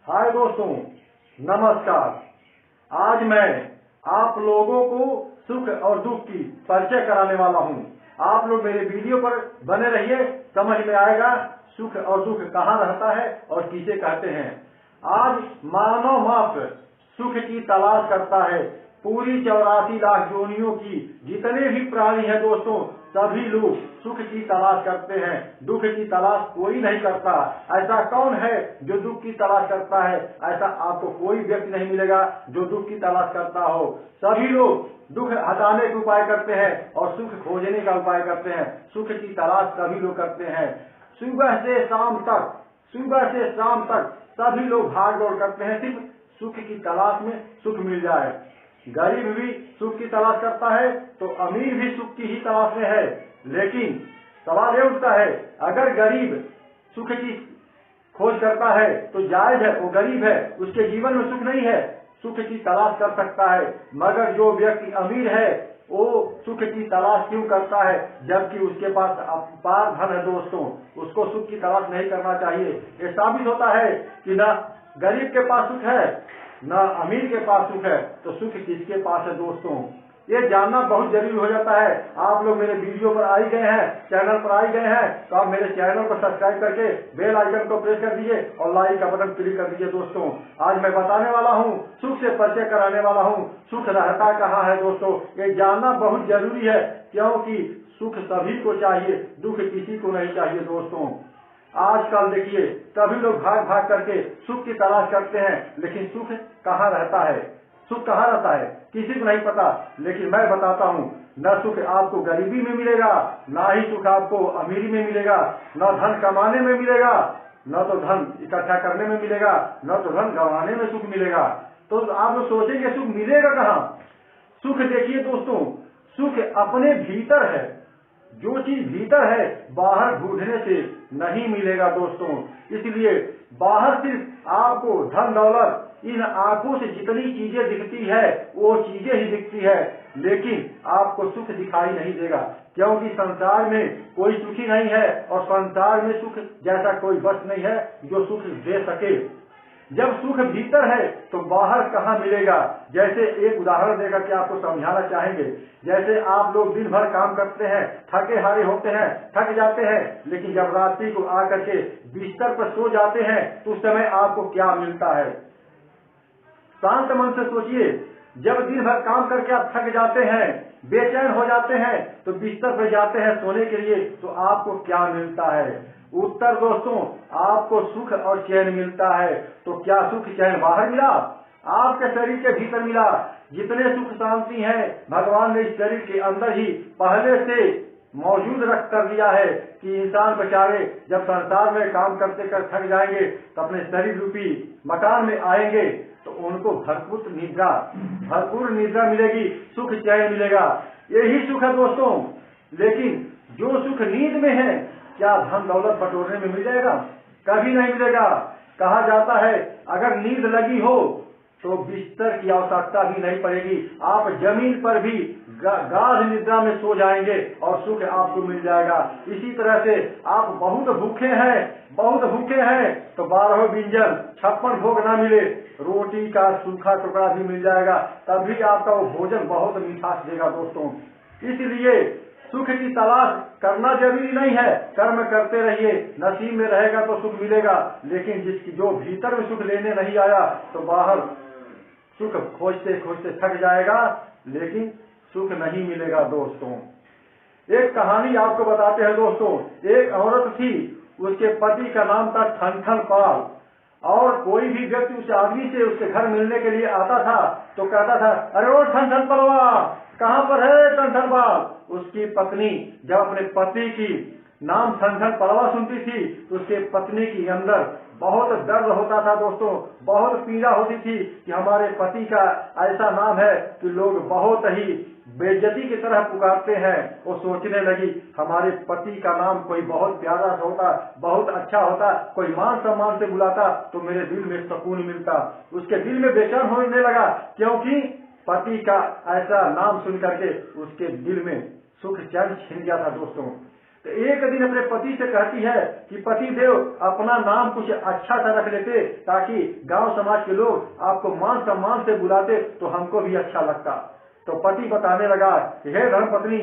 हाय दोस्तों, नमस्कार। आज मैं आप लोगों को सुख और दुख की परिचय कराने वाला हूँ। आप लोग मेरे वीडियो पर बने रहिए, समझ में आएगा सुख और दुख कहाँ रहता है और किसे कहते हैं। आज मानव मात्र सुख की तलाश करता है। पूरी 84 लाख योनियों की जितने भी प्राणी हैं दोस्तों, सभी लोग सुख की तलाश करते हैं, दुख की तलाश कोई नहीं करता। ऐसा कौन है जो दुख की तलाश करता है? ऐसा आपको कोई व्यक्ति नहीं मिलेगा जो दुख की तलाश करता हो। सभी लोग दुख हटाने का उपाय करते हैं और सुख खोजने का उपाय करते हैं। सुख की तलाश सभी लोग करते हैं। सुबह से शाम तक सभी लोग भाग दौड़ करते हैं, सिर्फ सुख की तलाश में सुख मिल जाए। गरीब भी सुख की तलाश करता है तो अमीर भी सुख की ही तलाश में है। लेकिन सवाल ये उठता है, अगर गरीब सुख की खोज करता है तो जायज है, वो गरीब है, उसके जीवन में सुख नहीं है, सुख की तलाश कर सकता है। मगर जो व्यक्ति अमीर है वो सुख की तलाश क्यों करता है, जबकि उसके पास अपार धन है दोस्तों? उसको सुख की तलाश नहीं करना चाहिए। ये साबित होता है कि न गरीब के पास सुख है न अमीर के पास सुख है, तो सुख किसके पास है दोस्तों? ये जानना बहुत जरूरी हो जाता है। आप लोग मेरे वीडियो पर आ ही गए हैं, चैनल पर आ ही गए हैं, तो आप मेरे चैनल को सब्सक्राइब करके बेल आइकन को प्रेस कर दीजिए और लाइक का बटन क्लिक कर दीजिए। दोस्तों, आज मैं बताने वाला हूँ, सुख से परिचय कराने वाला हूँ, सुख रहता कहाँ है दोस्तों। ये जानना बहुत जरूरी है, क्योंकि सुख सभी को चाहिए, दुख किसी को नहीं चाहिए दोस्तों। आजकल देखिए, सभी लोग भाग भाग करके सुख की तलाश करते हैं, लेकिन सुख कहाँ रहता है? सुख कहाँ रहता है किसी को नहीं पता। लेकिन मैं बताता हूँ, न सुख आपको गरीबी में मिलेगा, न ही सुख आपको अमीरी में मिलेगा, न धन कमाने में मिलेगा, न तो धन इकट्ठा करने में मिलेगा, न तो धन गंवाने में सुख मिलेगा। तो आप लोग सोचेंगे सुख मिलेगा कहाँ? सुख देखिए दोस्तों, सुख अपने भीतर है। जो चीज भीतर है बाहर ढूंढने से नहीं मिलेगा दोस्तों। इसलिए बाहर सिर्फ आपको धन दौलत, इन आंखों से जितनी चीजें दिखती है वो चीजें ही दिखती है, लेकिन आपको सुख दिखाई नहीं देगा, क्योंकि संसार में कोई सुखी नहीं है और संसार में सुख जैसा कोई वस्तु नहीं है जो सुख दे सके। जब सुख भीतर है तो बाहर कहाँ मिलेगा? जैसे एक उदाहरण देकर के आपको समझाना चाहेंगे। जैसे आप लोग दिन भर काम करते हैं, थके हारे होते हैं, थक जाते हैं, लेकिन जब रात्रि को आकर के बिस्तर पर सो जाते हैं तो उस समय आपको क्या मिलता है? शांत मन से सोचिए। जब दिन भर काम करके आप थक जाते हैं, बेचैन हो जाते हैं, तो बिस्तर पर जाते हैं सोने के लिए, तो आपको क्या मिलता है? उत्तर दोस्तों, आपको सुख और चैन मिलता है। तो क्या सुख चैन बाहर मिला? आपके शरीर के भीतर मिला। जितने सुख शांति हैं भगवान ने इस शरीर के अंदर ही पहले से मौजूद रख कर दिया है कि इंसान बेचारे जब संसार में काम करते कर थक जाएंगे तो अपने शरीर रूपी मकान में आएंगे तो उनको भरपूर निद्रा मिलेगी, सुख चैन मिलेगा। यही सुख है दोस्तों। लेकिन जो सुख नींद में है, क्या धन दौलत बटोरने में मिल जाएगा? कभी नहीं मिलेगा। कहा जाता है अगर नींद लगी हो तो बिस्तर की आवश्यकता भी नहीं पड़ेगी, आप जमीन पर भी गाढ़ निद्रा में सो जाएंगे और सुख आपको मिल जाएगा। इसी तरह से आप बहुत भूखे हैं तो 12 व्यंजन 56 भोग ना मिले, रोटी का सूखा टुकड़ा भी मिल जाएगा, तब भी आपका वो भोजन बहुत मिठास देगा दोस्तों। इसलिए सुख की तलाश करना जरूरी नहीं है, कर्म करते रहिए, नसीब में रहेगा तो सुख मिलेगा। लेकिन जो भीतर में सुख लेने नहीं आया तो बाहर सुख खोजते खोजते थक जाएगा, लेकिन सुख नहीं मिलेगा दोस्तों। एक कहानी आपको बताते हैं दोस्तों। एक औरत थी, उसके पति का नाम था ठन पाल, और कोई भी व्यक्ति उस आदमी से उसके घर मिलने के लिए आता था तो कहता था, अरे ओ ठन पलवा, कहाँ पर है ठन पाल? उसकी पत्नी जब अपने पति की नाम ठन पलवा सुनती थी तो उसके पत्नी के अंदर बहुत दर्द होता था दोस्तों, बहुत पीड़ा होती थी कि हमारे पति का ऐसा नाम है कि लोग बहुत ही बेइज्जती की तरह पुकारते हैं। वो सोचने लगी हमारे पति का नाम कोई बहुत प्यारा होता, बहुत अच्छा होता, कोई मान सम्मान से बुलाता तो मेरे दिल में सुकून मिलता। उसके दिल में बेचैन होने लगा, क्योंकि पति का ऐसा नाम सुन करके उसके दिल में सुख चैन छिन गया था दोस्तों। तो एक दिन अपने पति से कहती है कि पति देव अपना नाम कुछ अच्छा सा रख लेते, ताकि गांव समाज के लोग आपको मान सम्मान से बुलाते तो हमको भी अच्छा लगता। तो पति बताने लगा कि हे धर्मपत्नी,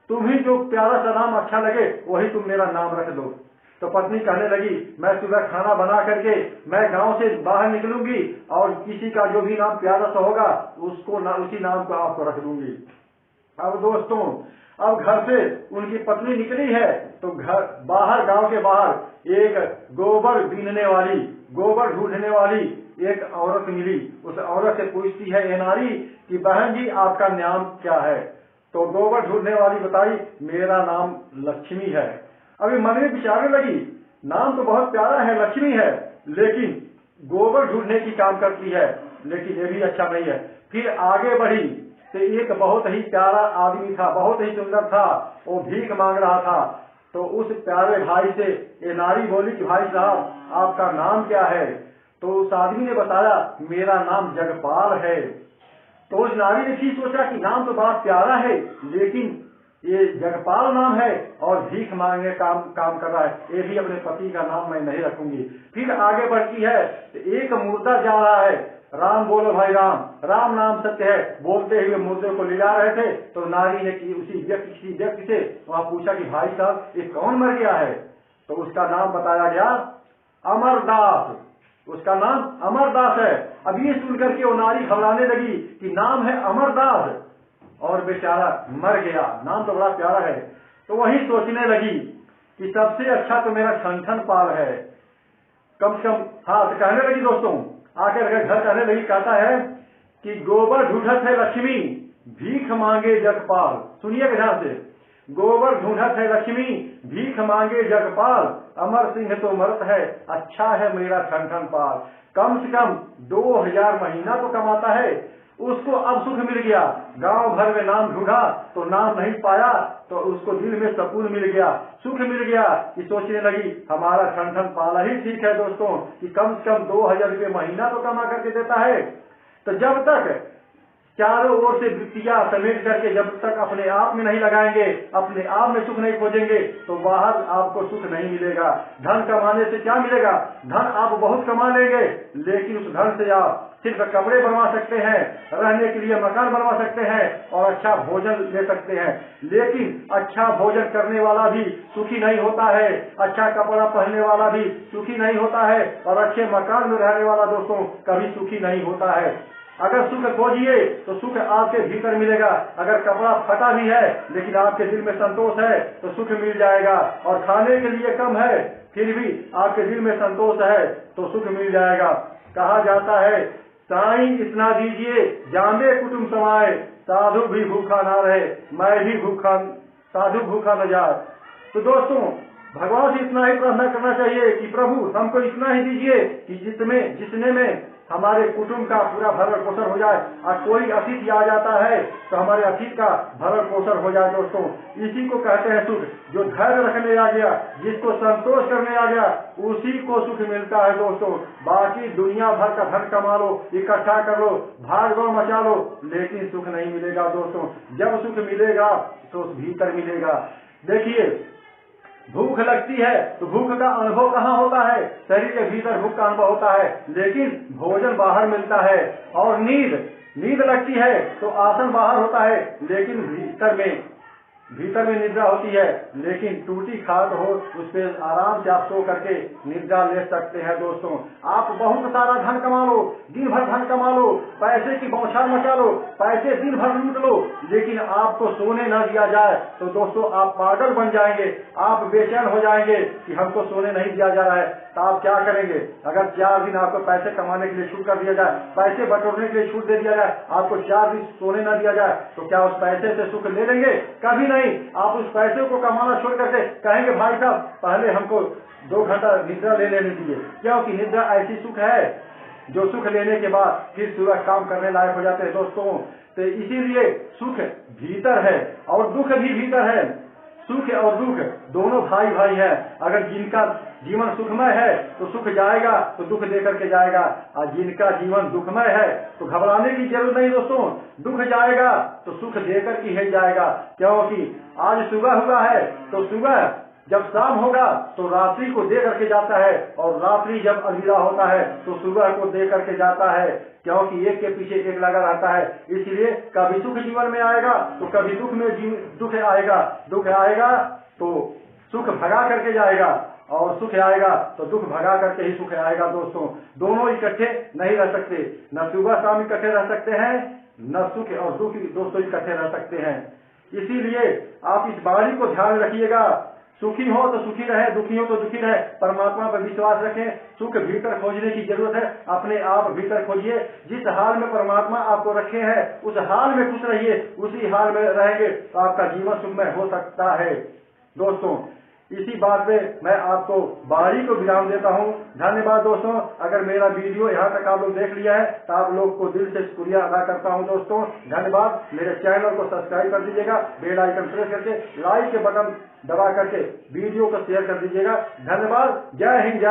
तुम्हें जो प्यारा सा नाम अच्छा लगे वही तुम मेरा नाम रख दो। तो पत्नी कहने लगी, मैं सुबह खाना बना करके मैं गांव से बाहर निकलूंगी और किसी का जो भी नाम प्यारा सा होगा उसी नाम को आपको रख दूंगी। अब दोस्तों, अब घर से उनकी पत्नी निकली है तो घर बाहर, गांव के बाहर एक गोबर बीनने वाली, गोबर ढूंढने वाली एक औरत मिली। उस औरत से पूछती है ये नारी कि बहन जी आपका नाम क्या है? तो गोबर ढूंढने वाली बताई, मेरा नाम लक्ष्मी है। अभी मन में विचारने लगी, नाम तो बहुत प्यारा है, लक्ष्मी है, लेकिन गोबर ढूंढने की काम करती है, लेकिन ये भी अच्छा नहीं है। फिर आगे बढ़ी तो एक बहुत ही प्यारा आदमी था, बहुत ही सुंदर था, वो भीख मांग रहा था। तो उस प्यारे भाई से ये नारी बोली कि भाई साहब आपका नाम क्या है? तो उस आदमी ने बताया, मेरा नाम जगपाल है। तो उस नारी ने भी सोचा कि नाम तो बड़ा प्यारा है, लेकिन ये जगपाल नाम है और भीख मांगने काम कर रहा है, ये भी अपने पति का नाम मैं नहीं रखूंगी। फिर आगे बढ़ती है तो एक मुर्दा जा रहा है, राम बोलो भाई राम, राम नाम सत्य है बोलते हुए मुर्दे को ले जा रहे थे। तो नारी ने किसी व्यक्ति से वहां पूछा कि भाई साहब ये कौन मर गया है? तो उसका नाम बताया गया अमरदास, उसका नाम अमरदास है। अब ये सुनकर के वो नारी घबराने लगी कि नाम है अमरदास और बेचारा मर गया, नाम तो बड़ा प्यारा है। तो वही सोचने लगी कि सबसे अच्छा तो मेरा ठन पाल है, कम से कम। हाँ, तो कहने लगी दोस्तों, आकर घर कहने लगी, कहता है कि गोबर ढूंढत है लक्ष्मी, भीख मांगे जगपाल। सुनिए ध्यान से, गोबर ढूंढत है लक्ष्मी, भीख मांगे जगपाल, अमर सिंह तो मरत है, अच्छा है मेरा ठन पाल। कम से कम 2000 महीना तो कमाता है, उसको अब सुख मिल गया। गांव भर में नाम ढूंढा तो नाम नहीं पाया, तो उसको दिल में सुकून मिल गया, सुख मिल गया कि सोचने लगी हमारा ठन पाला ही ठीक है दोस्तों, कि कम से कम 2000 रुपये महीना तो कमा करके देता है। तो जब तक चारों ओर से वृत्तियां समेट करके जब तक अपने आप में नहीं लगाएंगे, अपने आप में सुख नहीं खोजेंगे, तो बाहर आपको सुख नहीं मिलेगा। धन कमाने से क्या मिलेगा? धन आप बहुत कमा लेंगे, लेकिन उस धन से आप सिर्फ कपड़े बनवा सकते हैं, रहने के लिए मकान बनवा सकते हैं और अच्छा भोजन ले सकते हैं, लेकिन अच्छा भोजन करने वाला भी सुखी नहीं होता है, अच्छा कपड़ा पहनने वाला भी सुखी नहीं होता है, और अच्छे मकान में रहने वाला दोस्तों कभी सुखी नहीं होता है। अगर सुख खोजिए तो सुख आपके भीतर मिलेगा। अगर कपड़ा फटा भी है लेकिन आपके दिल में संतोष है तो सुख मिल जाएगा, और खाने के लिए कम है फिर भी आपके दिल में संतोष है तो सुख मिल जाएगा। कहा जाता है, साईं इतना दीजिए जामे कुटुंब समाए, साधु भी भूखा ना रहे, मैं भी भूखा, साधु भूखा न जाए। तो दोस्तों, भगवान से इतना ही प्रार्थना करना चाहिए कि प्रभु हमको इतना ही दीजिए कि जिसने में हमारे कुटुंब का पूरा भरण पोषण हो जाए, और कोई अतिथि आ जाता है तो हमारे अतिथि का भरण पोषण हो जाए। दोस्तों, इसी को कहते हैं सुख। जो धैर्य रखने आ गया, जिसको संतोष करने आ गया, उसी को सुख मिलता है दोस्तों। बाकी दुनिया भर का धन कमा लो, इकट्ठा कर लो, भाग दौड़ मचा लो, लेकिन सुख नहीं मिलेगा दोस्तों। जब सुख मिलेगा तो भीतर मिलेगा। देखिए, भूख लगती है तो भूख का अनुभव कहाँ होता है? शरीर के भीतर भूख का अनुभव होता है, लेकिन भोजन बाहर मिलता है। और नींद लगती है तो आसन बाहर होता है, लेकिन भीतर में निद्रा होती है। लेकिन टूटी खाट हो उस पर आराम से आप सो करके निद्रा ले सकते हैं दोस्तों। आप बहुत सारा धन कमा लो, दिन भर धन कमा लो, पैसे की बौछार मचा लो, पैसे दिन भर लूट लो, लेकिन आपको सोने न दिया जाए तो दोस्तों आप पागल बन जाएंगे, आप बेचैन हो जाएंगे कि हमको सोने नहीं दिया जा रहा है। तो आप क्या करेंगे? अगर 4 दिन आपको पैसे कमाने के लिए छूट कर दिया जाए, पैसे बटोरने के लिए छूट दे दिया जाए, आपको 4 दिन सोने न दिया जाए, तो क्या उस पैसे से सुख ले लेंगे? कभी नहीं। आप उस पैसे को कमाना छोड़ करके कहेंगे भाई साहब पहले हमको 2 घंटा निद्रा ले लेने दीजिए, क्योंकि निद्रा ऐसी सुख है जो सुख लेने के बाद फिर सुबह काम करने लायक हो जाते हैं दोस्तों। तो इसीलिए सुख भीतर है और दुख भी भीतर है। सुख और दुख दोनों भाई भाई भाई है। अगर जिनका जीवन सुखमय है तो सुख जाएगा तो दुख दे करके जाएगा, और जिनका जीवन दुखमय है तो घबराने की जरूरत नहीं दोस्तों। दुख जाएगा तो सुख देकर के ही जाएगा, क्योंकि आज सुबह हुआ है तो सुबह जब शाम होगा तो रात्रि को दे करके जाता है, और रात्रि जब अलविदा होता है तो सुबह को दे करके जाता है, क्योंकि एक के पीछे एक लगा रहता है। इसलिए कभी सुख जीवन में आएगा तो कभी दुख में दुख आएगा, दुख आएगा तो सुख भगा करके जाएगा, और सुख आएगा तो दुख भगा करके ही सुख आएगा दोस्तों। दोनों इकट्ठे नहीं रह सकते, न सुबह शाम इकट्ठे रह सकते हैं, न सुख और दुख दोस्तों इकट्ठे रह सकते हैं। इसीलिए आप इस बाणी को ध्यान रखिएगा, सुखी हो तो सुखी रहे, दुखी हो तो दुखी रहे, परमात्मा पर विश्वास रखें। सुख भीतर खोजने की जरूरत है, अपने आप भीतर खोजिए। जिस हाल में परमात्मा आपको रखे हैं उस हाल में खुश रहिए, उसी हाल में रहेंगे तो आपका जीवन सुखमय हो सकता है दोस्तों। इसी बात पे मैं आपको बारी को विराम देता हूँ। धन्यवाद दोस्तों। अगर मेरा वीडियो यहाँ तक आप लोग देख लिया है तो आप लोग को दिल से शुक्रिया अदा करता हूँ दोस्तों, धन्यवाद। मेरे चैनल को सब्सक्राइब कर दीजिएगा, बेल आइकन प्रेस करके लाइक के बटन दबा करके वीडियो को शेयर कर दीजिएगा। धन्यवाद। जय हिंद।